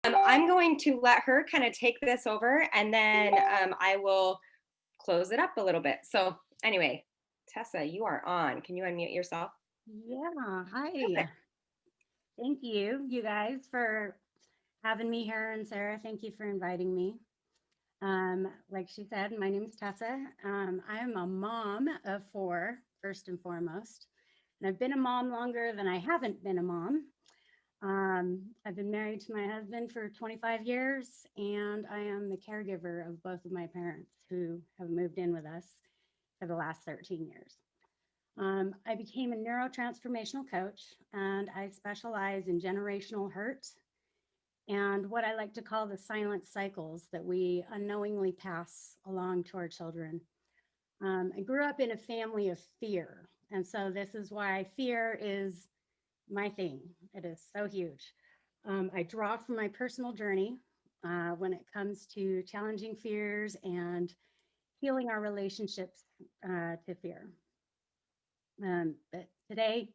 I'm going to let her kind of take this over and then I will close it up a little bit. So, anyway, Tessa, you are on. Can you unmute yourself? Yeah, hi. Perfect. Thank you, you guys, for having me here. And Sarah, thank you for inviting me. Like she said, my name is Tessa. I am a mom of four, first and foremost. And I've been a mom longer than I haven't been a mom. I've been married to my husband for 25 years, and I am the caregiver of both of my parents who have moved in with us for the last 13 years. I became a neurotransformational coach, and I specialize in generational hurt and what I like to call the silent cycles that we unknowingly pass along to our children. I grew up in a family of fear, and so this is why fear is my thing. It is so huge. I draw from my personal journey when it comes to challenging fears and healing our relationships to fear. But today,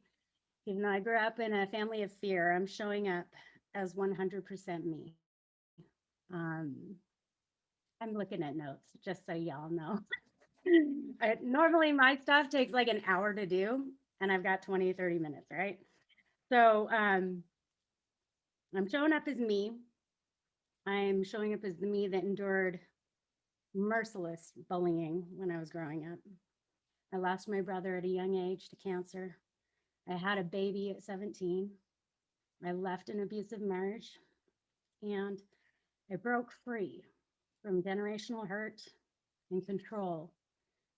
even though I grew up in a family of fear, I'm showing up as 100% me. Um, I'm looking at notes just so y'all know. Normally, my stuff takes like an hour to do, and I've got 20, 30 minutes, right? So I'm showing up as me. I'm showing up as the me that endured merciless bullying when I was growing up. I lost my brother at a young age to cancer. I had a baby at 17. I left an abusive marriage and I broke free from generational hurt and control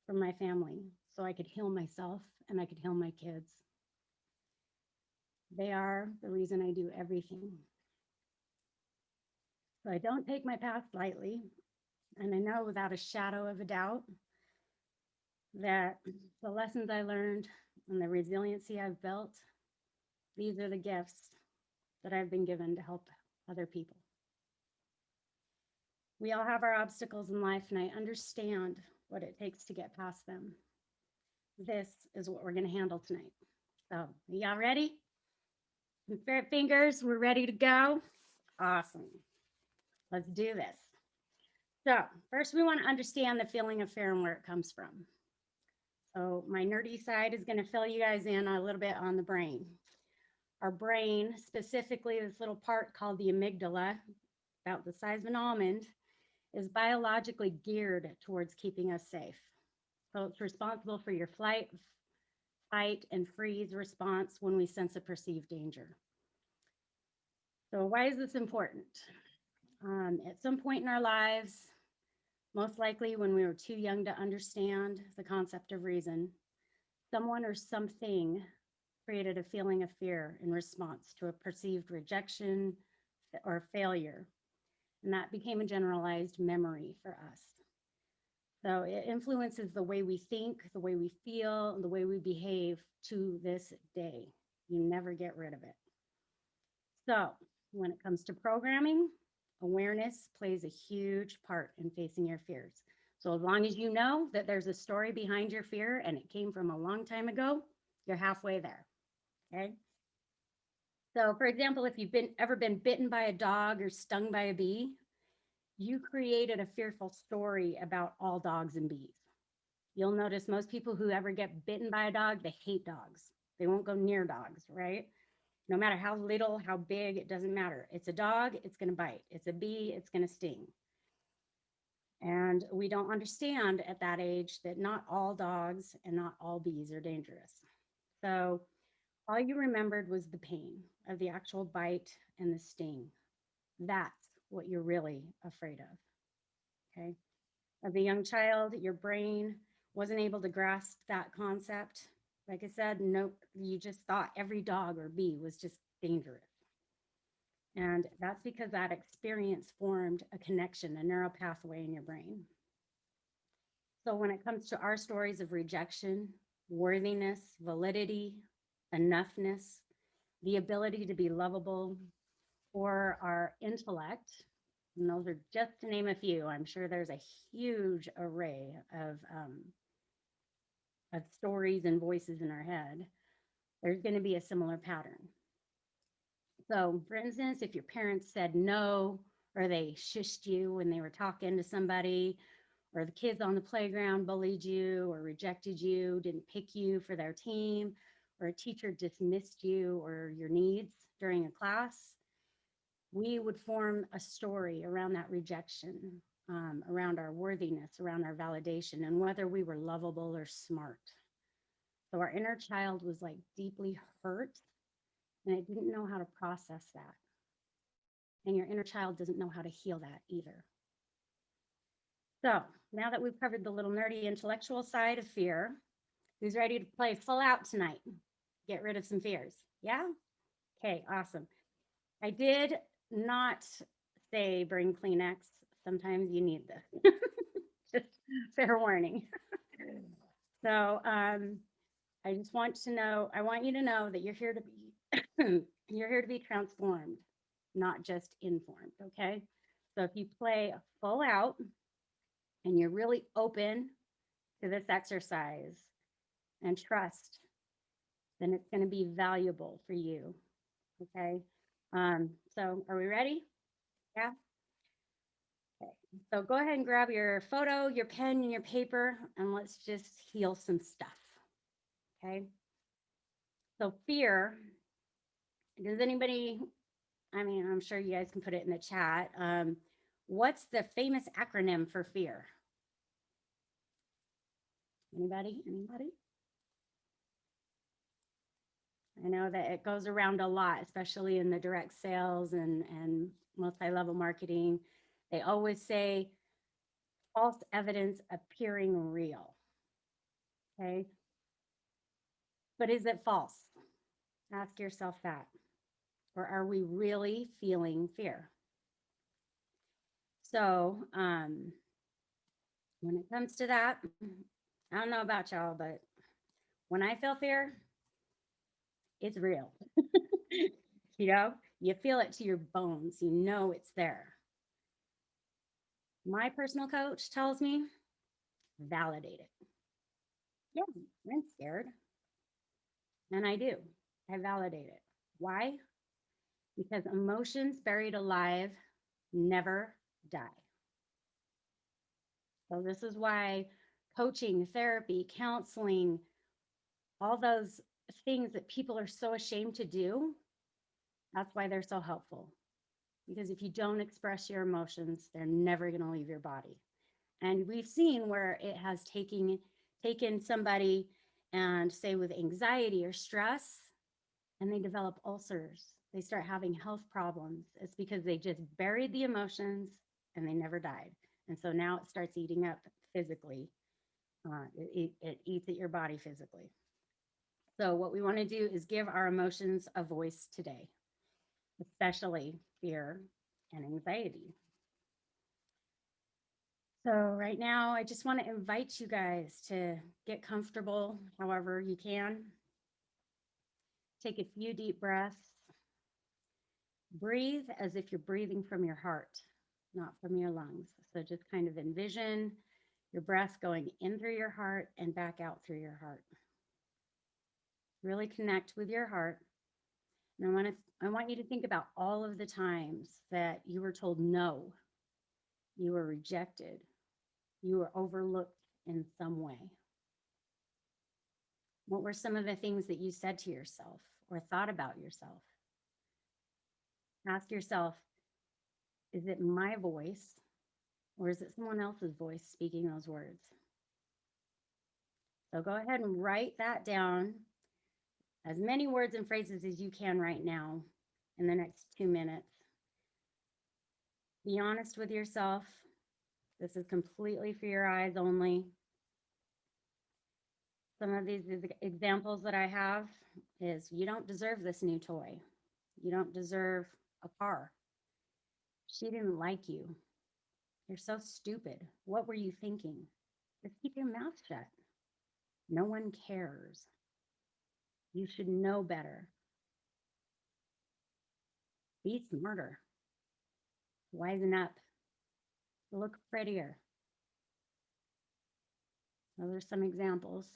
from my family so I could heal myself and I could heal my kids. They are the reason I do everything. So I don't take my past lightly. And I know without a shadow of a doubt that the lessons I learned and the resiliency I've built, these are the gifts that I've been given to help other people. We all have our obstacles in life, and I understand what it takes to get past them. This is what we're going to handle tonight. So, y'all ready? Spirit fingers, we're ready to go. Awesome. Let's do this. So, first, we want to understand the feeling of fear and where it comes from. So, my nerdy side is going to fill you guys in a little bit on the brain. Our brain, specifically this little part called the amygdala, about the size of an almond, is biologically geared towards keeping us safe. So it's responsible for your flight, fight, and freeze response when we sense a perceived danger. So, why is this important? At some point in our lives, most likely when we were too young to understand the concept of reason, someone or something created a feeling of fear in response to a perceived rejection or failure. And that became a generalized memory for us. So it influences the way we think, the way we feel, and the way we behave to this day. You never get rid of it. So when it comes to programming, awareness plays a huge part in facing your fears. So as long as you know that there's a story behind your fear and it came from a long time ago, you're halfway there. Okay. So for example, if you've ever been bitten by a dog or stung by a bee, you created a fearful story about all dogs and bees. You'll notice most people who ever get bitten by a dog, they hate dogs. They won't go near dogs, right? No matter how little, how big, it doesn't matter. It's a dog, it's going to bite. It's a bee, it's going to sting. And we don't understand at that age that not all dogs and not all bees are dangerous. So all you remembered was the pain of the actual bite and the sting. That's what you're really afraid of. Okay. As a young child, your brain wasn't able to grasp that concept. Like I said, nope, you just thought every dog or bee was just dangerous. And that's because that experience formed a connection, a neural pathway in your brain. So when it comes to our stories of rejection, worthiness, validity, enoughness, the ability to be lovable, or our intellect, and those are just to name a few. I'm sure there's a huge array of stories and voices in our head. There's going to be a similar pattern. So, for instance, if your parents said no, or they shushed you when they were talking to somebody, or the kids on the playground bullied you or rejected you, didn't pick you for their team, or a teacher dismissed you or your needs during a class, we would form a story around that rejection, around our worthiness, around our validation, and whether we were lovable or smart. So our inner child was like deeply hurt and it didn't know how to process that. And your inner child doesn't know how to heal that either. So now that we've covered the little nerdy intellectual side of fear, who's ready to play full out tonight? Get rid of some fears. Yeah? Okay, awesome. I did not say bring Kleenex. Sometimes you need this. Just fair warning. So I just want you to know that you're here to be you're here to be transformed, not just informed. Okay. So if you play full out and you're really open to this exercise and trust, then it's going to be valuable for you. Okay. So are we ready? Yeah. Okay. So go ahead and grab your photo, your pen, and your paper, and let's just heal some stuff. Okay. So fear, does anybody, I mean, I'm sure you guys can put it in the chat. What's the famous acronym for fear? Anybody? Anybody? I know that it goes around a lot, especially in the direct sales and multi-level marketing. They always say false evidence appearing real. Okay. But is it false? Ask yourself that. Or are we really feeling fear? So when it comes to that, I don't know about y'all, but when I feel fear, it's real. You know, you feel it to your bones. You know it's there. My personal coach tells me, validate it. Yeah, I'm scared. And I do. I validate it. Why? Because emotions buried alive never die. So this is why coaching, therapy, counseling, all those things that people are so ashamed to do, that's why they're so helpful. Because if you don't express your emotions, they're never going to leave your body. And we've seen where it has taken somebody and say with anxiety or stress, and they develop ulcers. They start having health problems. It's because they just buried the emotions and they never died. And so now it starts eating up physically. It eats at your body physically. So what we want to do is give our emotions a voice today, especially fear and anxiety. So right now, I just want to invite you guys to get comfortable however you can. Take a few deep breaths. Breathe as if you're breathing from your heart, not from your lungs. So just kind of envision your breath going in through your heart and back out through your heart. Really connect with your heart. And I want you to think about all of the times that you were told no, you were rejected, you were overlooked in some way. What were some of the things that you said to yourself or thought about yourself? Ask yourself, is it my voice or is it someone else's voice speaking those words? So go ahead and write that down, as many words and phrases as you can right now in the next 2 minutes. Be honest with yourself. This is completely for your eyes only. Some of these examples that I have is, you don't deserve this new toy. You don't deserve a car. She didn't like you. You're so stupid. What were you thinking? Just keep your mouth shut. No one cares. You should know better. Be smarter. Wisen up. Look prettier. Those are some examples.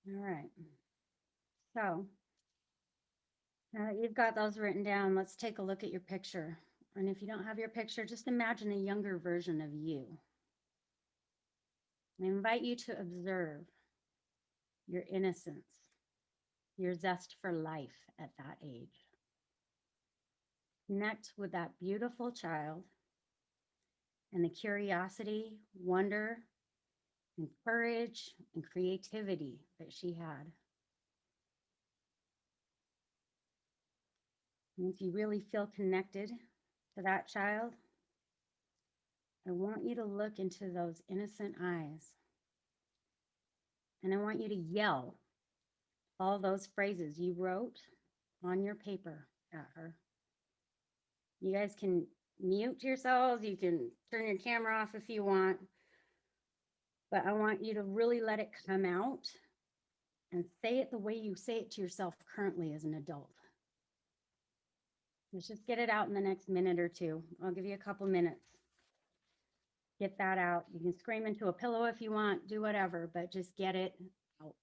All right. So now that you've got those written down, let's take a look at your picture. And if you don't have your picture, just imagine a younger version of you. I invite you to observe your innocence, your zest for life at that age. Connect with that beautiful child and the curiosity, wonder, and courage and creativity that she had. And if you really feel connected to that child, I want you to look into those innocent eyes. And I want you to yell all those phrases you wrote on your paper at her. You guys can mute yourselves. You can turn your camera off if you want. But I want you to really let it come out and say it the way you say it to yourself currently as an adult. Let's just get it out in the next minute or two. I'll give you a couple minutes. Get that out. You can scream into a pillow if you want, do whatever, but just get it out.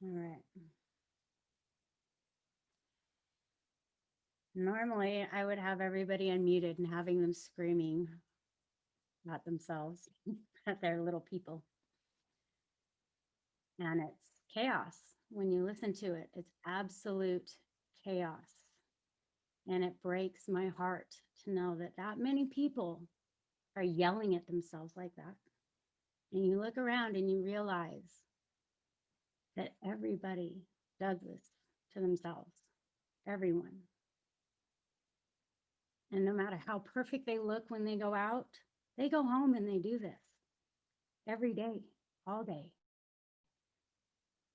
All right. Normally, I would have everybody unmuted and having them screaming at themselves, at their little people. And it's chaos when you listen to it. It's absolute chaos. And it breaks my heart to know that that many people are yelling at themselves like that. And you look around and you realize that everybody does this to themselves, everyone. And no matter how perfect they look when they go out, they go home and they do this every day, all day.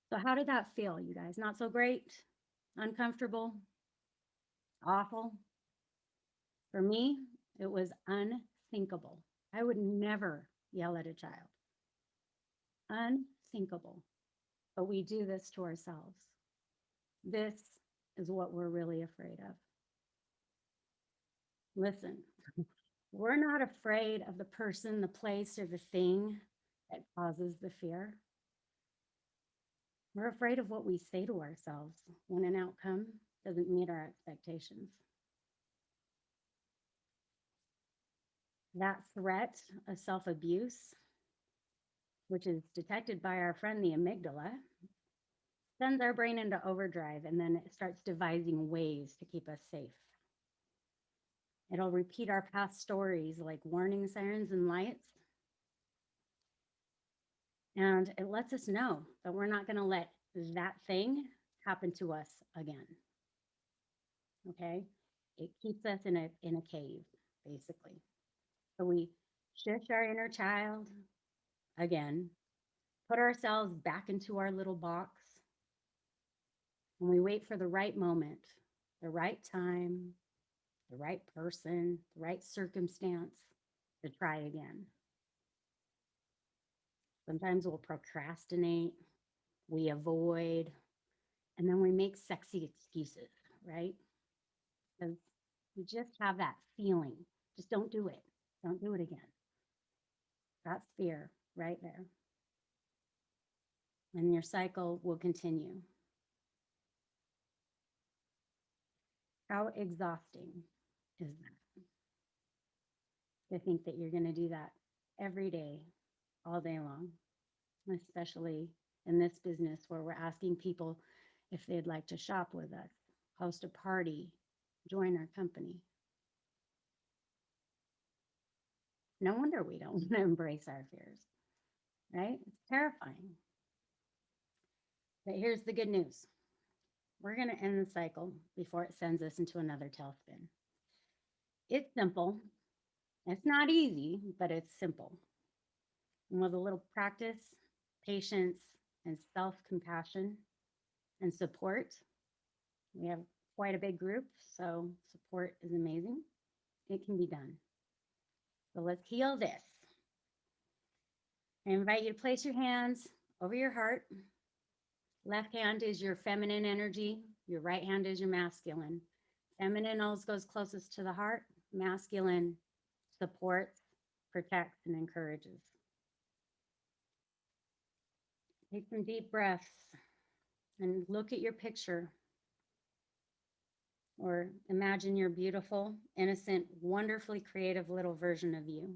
So how did that feel, you guys? Not so great? Uncomfortable? Awful? For me, it was unthinkable. I would never yell at a child. Unthinkable. But we do this to ourselves. This is what we're really afraid of. Listen, we're not afraid of the person, the place, or the thing that causes the fear. We're afraid of what we say to ourselves when an outcome doesn't meet our expectations. That threat of self-abuse, which is detected by our friend the amygdala, sends our brain into overdrive, and then it starts devising ways to keep us safe. It'll repeat our past stories like warning sirens and lights. And it lets us know that we're not going to let that thing happen to us again. Okay? It keeps us in a cave, basically. So we shush our inner child again, put ourselves back into our little box, and we wait for the right moment, the right time, the right person, the right circumstance to try again. Sometimes we'll procrastinate, we avoid, and then we make sexy excuses, right? Because we just have that feeling. Just don't do it. Don't do it again. That's fear right there. And your cycle will continue. How exhausting is that? To think that you're going to do that every day, all day long, especially in this business where we're asking people if they'd like to shop with us, host a party, join our company. No wonder we don't want to embrace our fears, right? It's terrifying. But here's the good news. We're going to end the cycle before it sends us into another tailspin. It's simple. It's not easy, but it's simple. And with a little practice, patience, and self-compassion and support, we have quite a big group, so support is amazing. It can be done. So let's heal this. I invite you to place your hands over your heart. Left hand is your feminine energy. Your right hand is your masculine. Feminine always goes closest to the heart. Masculine supports, protects, and encourages. Take some deep breaths and look at your picture, or imagine your beautiful, innocent, wonderfully creative little version of you.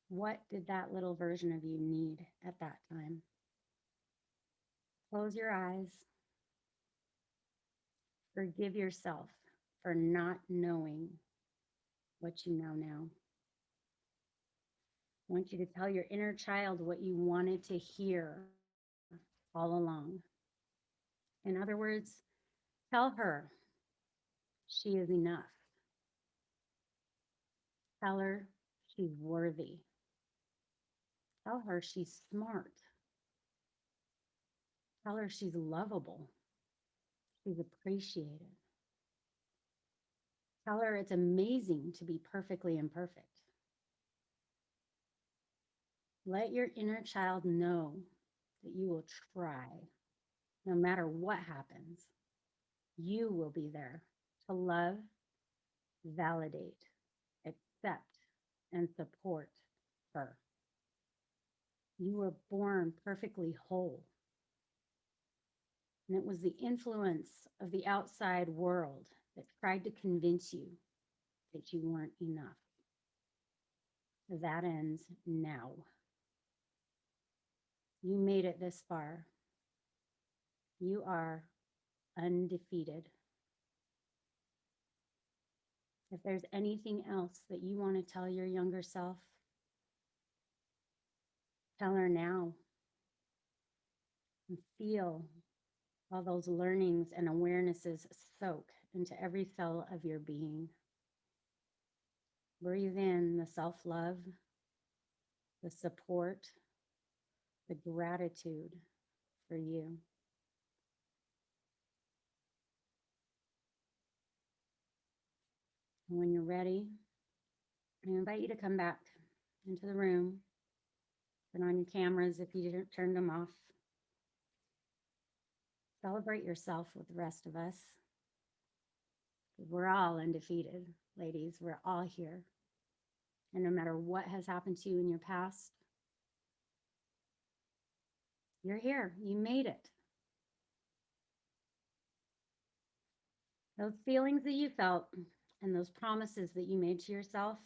What did that little version of you need at that time? Close your eyes. Forgive yourself for not knowing what you know now. I want you to tell your inner child what you wanted to hear all along. In other words, tell her she is enough. Tell her she's worthy. Tell her she's smart. Tell her she's lovable. She's appreciated. Tell her it's amazing to be perfectly imperfect. Let your inner child know that you will try no matter what happens. You will be there to love, validate, accept, and support her. You were born perfectly whole. And it was the influence of the outside world that tried to convince you that you weren't enough. That ends now. You made it this far. You are undefeated. If there's anything else that you want to tell your younger self, tell her now. And feel all those learnings and awarenesses soak into every cell of your being. Breathe in the self-love, the support, the gratitude for you. And when you're ready, I invite you to come back into the room. Turn on your cameras if you turned them off. Celebrate yourself with the rest of us. We're all undefeated, ladies. We're all here. And no matter what has happened to you in your past, you're here. You made it. Those feelings that you felt and those promises that you made to yourself,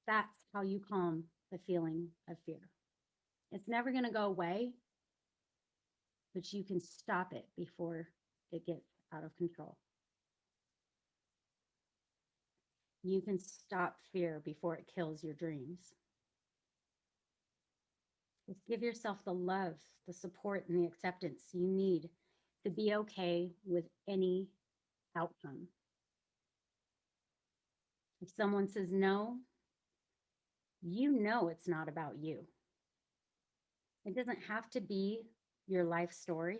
that's how you calm the feeling of fear. It's never going to go away, but you can stop it before it gets out of control. You can stop fear before it kills your dreams. Just give yourself the love, the support, and the acceptance you need to be okay with any outcome. If someone says no, you know it's not about you. It doesn't have to be your life story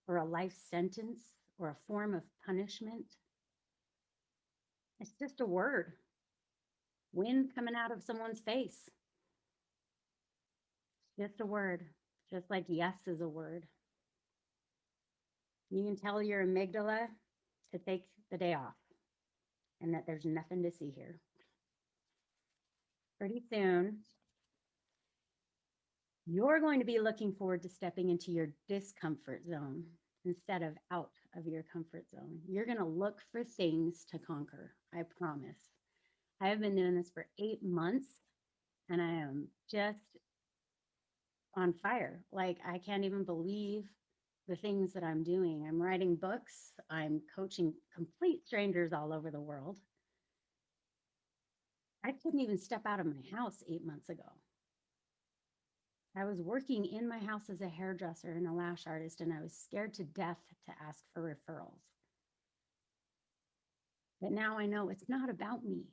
or a life sentence or a form of punishment. It's just a word, wind coming out of someone's face. Just a word, just like yes is a word. You can tell your amygdala to take the day off and that there's nothing to see here. Pretty soon, you're going to be looking forward to stepping into your discomfort zone instead of out of your comfort zone. You're going to look for things to conquer, I promise. I have been doing this for 8 months and I am just on fire. Like, I can't even believe the things that I'm doing. I'm writing books, I'm coaching complete strangers all over the world. I couldn't even step out of my house 8 months ago. I was working in my house as a hairdresser and a lash artist, and I was scared to death to ask for referrals. But now I know it's not about me.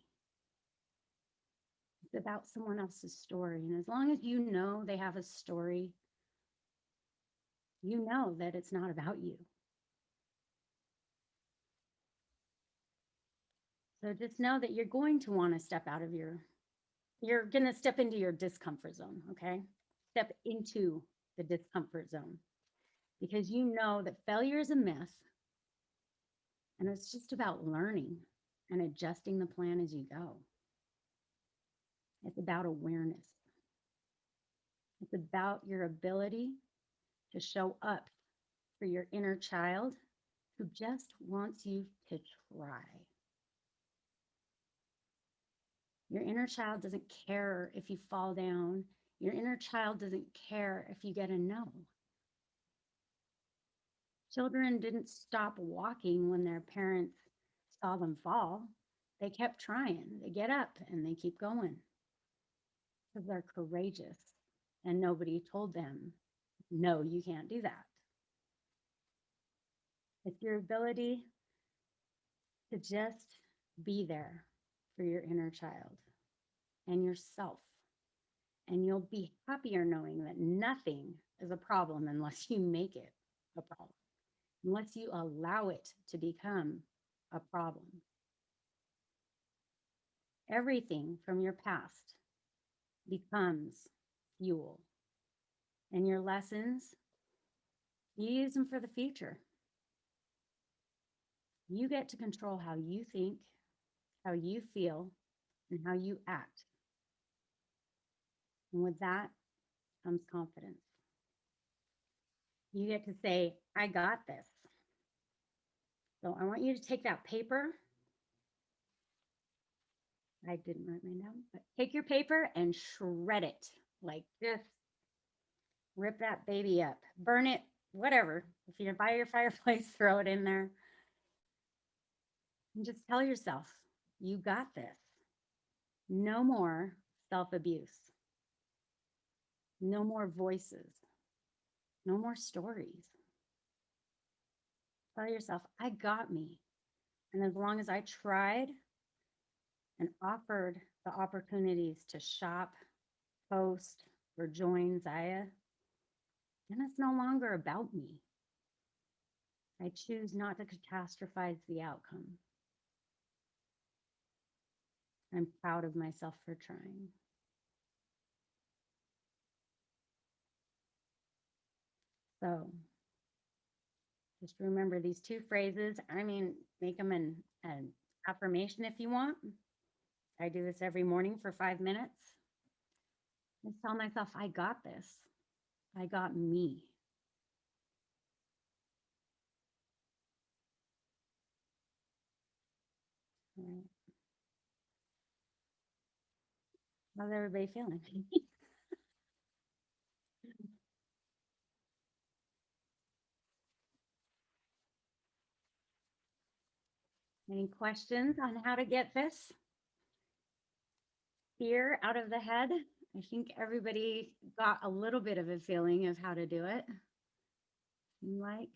It's about someone else's story. And as long as you know they have a story, you know that it's not about you. So just know that you're going to want to step out of you're going to step into your discomfort zone, okay? Step into the discomfort zone because you know that failure is a myth and it's just about learning and adjusting the plan as you go. It's about awareness. It's about your ability to show up for your inner child who just wants you to try. Your inner child doesn't care if you fall down. Your inner child doesn't care if you get a no. Children didn't stop walking when their parents saw them fall. They kept trying. They get up and they keep going because they're courageous and nobody told them, no, you can't do that. It's your ability to just be there for your inner child and yourself. And you'll be happier knowing that nothing is a problem unless you make it a problem, unless you allow it to become a problem. Everything from your past becomes fuel. And your lessons, you use them for the future. You get to control how you think, how you feel, and how you act. And with that comes confidence. You get to say, I got this. So I want you to take that paper. I didn't write mine down, but take your paper and shred it. Like, just rip that baby up, burn it, whatever. If you're by your fireplace, throw it in there. And just tell yourself, you got this. No more self-abuse. No more voices. No more stories. Tell yourself, I got me. And as long as I tried and offered the opportunities to shop, post, or join Zaya, then it's no longer about me. I choose not to catastrophize the outcome. I'm proud of myself for trying. So just remember these 2 phrases. I mean, make them an affirmation if you want. I do this every morning for 5 minutes. Just tell myself, I got this. I got me. All right. How's everybody feeling? Any questions on how to get this fear out of the head? I think everybody got a little bit of a feeling of how to do it. Like,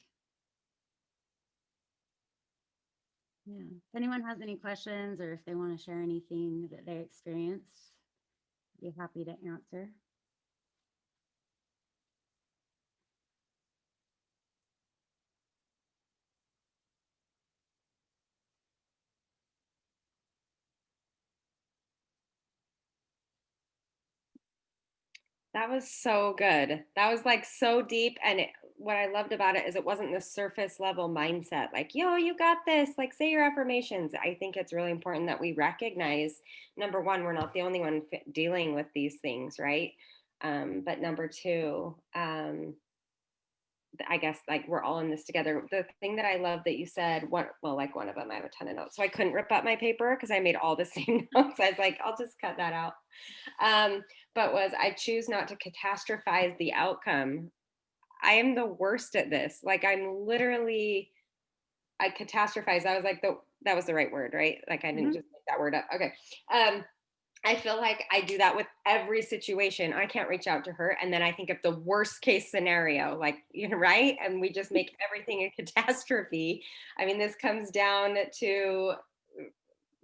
yeah. If anyone has any questions or if they want to share anything that they experienced, I'd be happy to answer. That was so good. That was like so deep. And what I loved about it is it wasn't the surface level mindset, like, yo, you got this, like, say your affirmations. I think it's really important that we recognize, number one, we're not the only one dealing with these things, right? But number two, I guess like we're all in this together. The thing that I love that you said, well, like one of them, I have a ton of notes, so I couldn't rip up my paper because I made all the same notes. I was like, I'll just cut that out. Um, but was I choose not to catastrophize the outcome. I am the worst at this. Like I'm literally, I catastrophize. I was like that was the right word, right? Like I didn't Mhm. just make that word up. Okay. I feel like I do that with every situation. I can't reach out to her. And then I think of the worst case scenario, like, you know, right? And we just make everything a catastrophe. I mean, this comes down to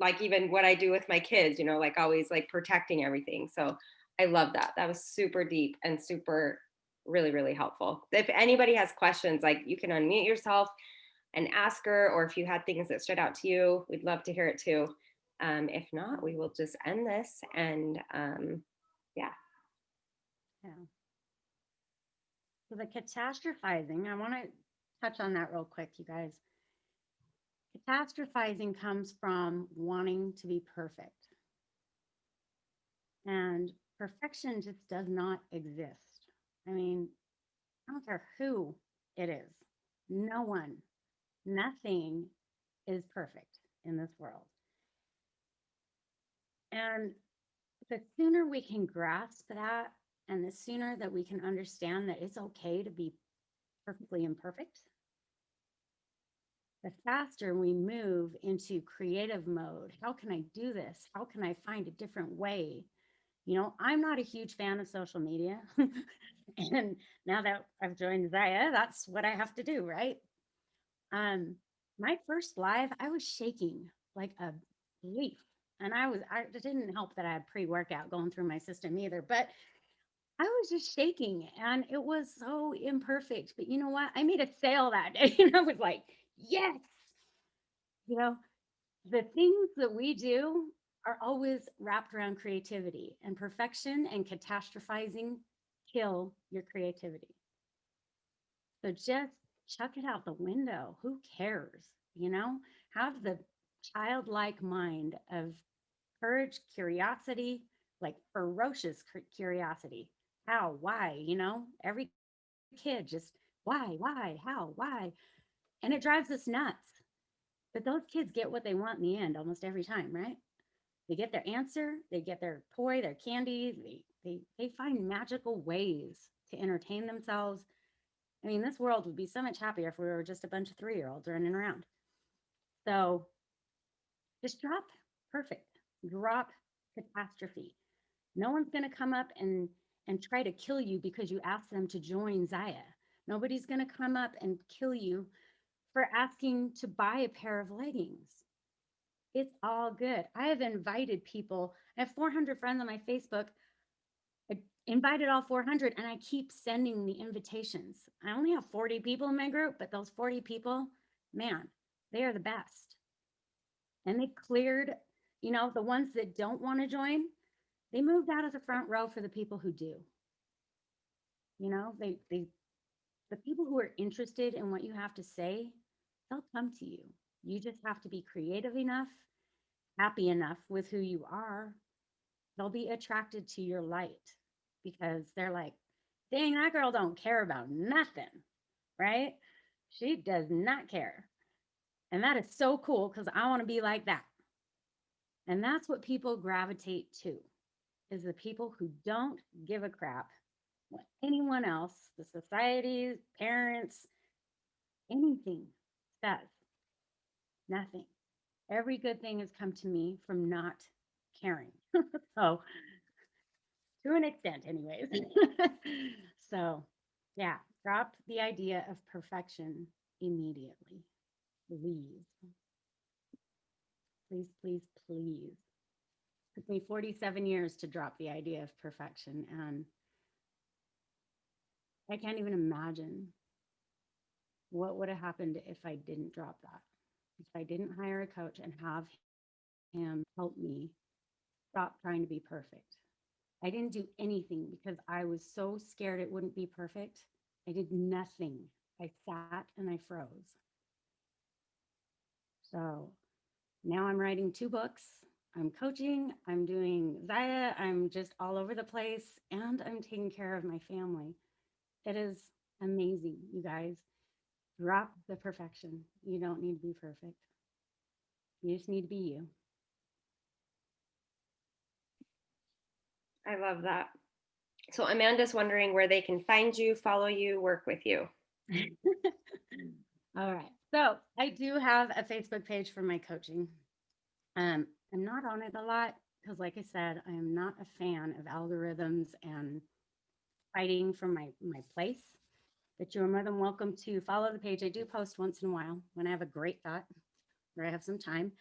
like even what I do with my kids, you know, like always like protecting everything. So I love that. That was super deep and super, really, really helpful. If anybody has questions, like you can unmute yourself and ask her, or if you had things that stood out to you, we'd love to hear it too. If not, we will just end this and yeah. Yeah. So the catastrophizing, I want to touch on that real quick, you guys. Catastrophizing comes from wanting to be perfect. And perfection just does not exist. I mean, I don't care who it is, no one, nothing is perfect in this world. And the sooner we can grasp that, and the sooner that we can understand that it's okay to be perfectly imperfect, the faster we move into creative mode. How can I do this? How can I find a different way? You know, I'm not a huge fan of social media. And now that I've joined Zaya, that's what I have to do, right? Um, my first live, I was shaking like a leaf. And it didn't help that I had pre-workout going through my system either, but I was just shaking and it was so imperfect. But you know what? I made a sale that day and I was like, yes, you know, the things that we do are always wrapped around creativity, and perfection and catastrophizing kill your creativity. So just chuck it out the window. Who cares? You know, have the childlike mind of courage, curiosity, like ferocious curiosity. How, why, you know, every kid just why, how, why. And it drives us nuts. But those kids get what they want in the end almost every time, right? They get their answer, they get their toy, their candy, they find magical ways to entertain themselves. I mean, this world would be so much happier if we were just a bunch of 3-year-olds running around. So just drop perfect, drop catastrophe. No one's going to come up and try to kill you because you asked them to join Zaya. Nobody's going to come up and kill you for asking to buy a pair of leggings. It's all good. I have invited people. I have 400 friends on my Facebook. I invited all 400 and I keep sending the invitations. I only have 40 people in my group, but those 40 people, man, they are the best. And they cleared, you know, the ones that don't want to join, they moved out of the front row for the people who do. You know, the people who are interested in what you have to say, they'll come to you. You just have to be creative enough, happy enough with who you are. They'll be attracted to your light because they're like, dang, that girl don't care about nothing, right? She does not care. And that is so cool because I want to be like that. And that's what people gravitate to, is the people who don't give a crap what anyone else, the society, parents, anything says. Nothing. Every good thing has come to me from not caring. So to an extent, anyways. So, yeah, drop the idea of perfection immediately. Please, please, please, please. It took me 47 years to drop the idea of perfection. And I can't even imagine what would have happened if I didn't drop that. If I didn't hire a coach and have him help me stop trying to be perfect. I didn't do anything because I was so scared it wouldn't be perfect. I did nothing. I sat and I froze. So now I'm writing 2 books. I'm coaching. I'm doing Zaya. I'm just all over the place. And I'm taking care of my family. It is amazing, you guys. Drop the perfection. You don't need to be perfect. You just need to be you. I love that. So Amanda's wondering where they can find you, follow you, work with you. All right. So I do have a Facebook page for my coaching. I'm not on it a lot because, like I said, I am not a fan of algorithms and fighting for my place. But you are more than welcome to follow the page. I do post once in a while when I have a great thought or I have some time.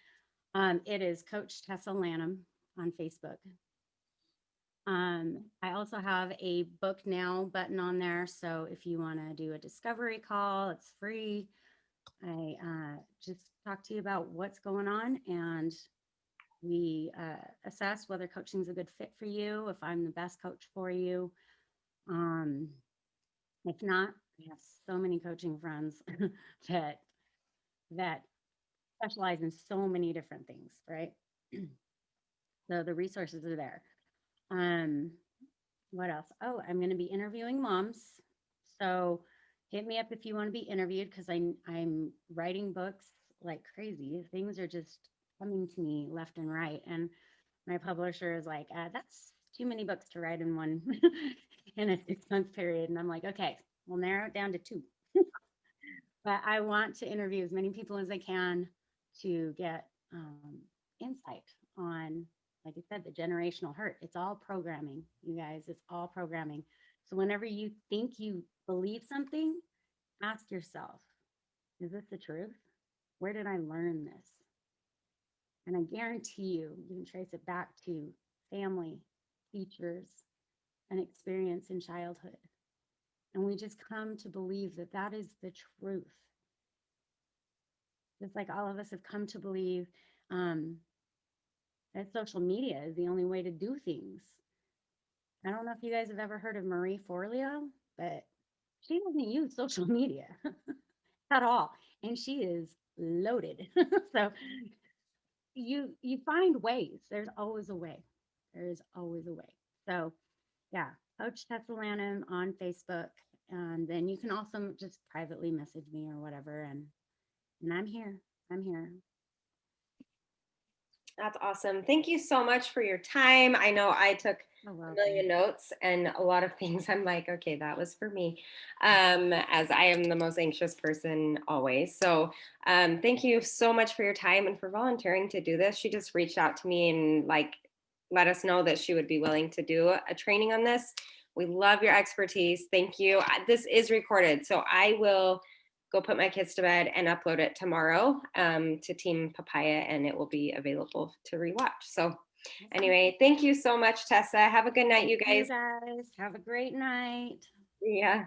It is Coach Tessa Lanham on Facebook. I also have a book now button on there. So if you want to do a discovery call, it's free. I just talk to you about what's going on, and we assess whether coaching is a good fit for you, if I'm the best coach for you. If not, I have so many coaching friends that that specialize in so many different things, right? So the resources are there. Um, what else? Oh, I'm going to be interviewing moms. So hit me up if you want to be interviewed because I'm writing books like crazy. Things are just coming to me left and right. And my publisher is like, that's too many books to write in one in a 6-month period. And I'm like, okay, we'll narrow it down to 2. But I want to interview as many people as I can to get insight on, like I said, the generational hurt. It's all programming, you guys. It's all programming. So whenever you think you believe something, ask yourself, is this the truth? Where did I learn this? And I guarantee you can trace it back to family, teachers, and experience in childhood. And we just come to believe that that is the truth. Just like all of us have come to believe that social media is the only way to do things. I don't know if you guys have ever heard of Marie Forleo, but she doesn't use social media at all. And she is loaded. So you find ways. There's always a way. There is always a way. So yeah, Coach Tessa Lanham on Facebook. And then you can also just privately message me or whatever. And I'm here. I'm here. That's awesome. Thank you so much for your time. I know I took You're a welcome. million notes and a lot of things I'm like, okay, that was for me, as I am the most anxious person always. So thank you so much for your time and for volunteering to do this. She just reached out to me and like let us know that she would be willing to do a training on this. We love your expertise. Thank you. This is recorded, so I will go put my kids to bed and upload it tomorrow to Team Papaya, and it will be available to rewatch. So anyway, thank you so much, Tessa. Have a good night, you You guys. guys have a great night. Yeah.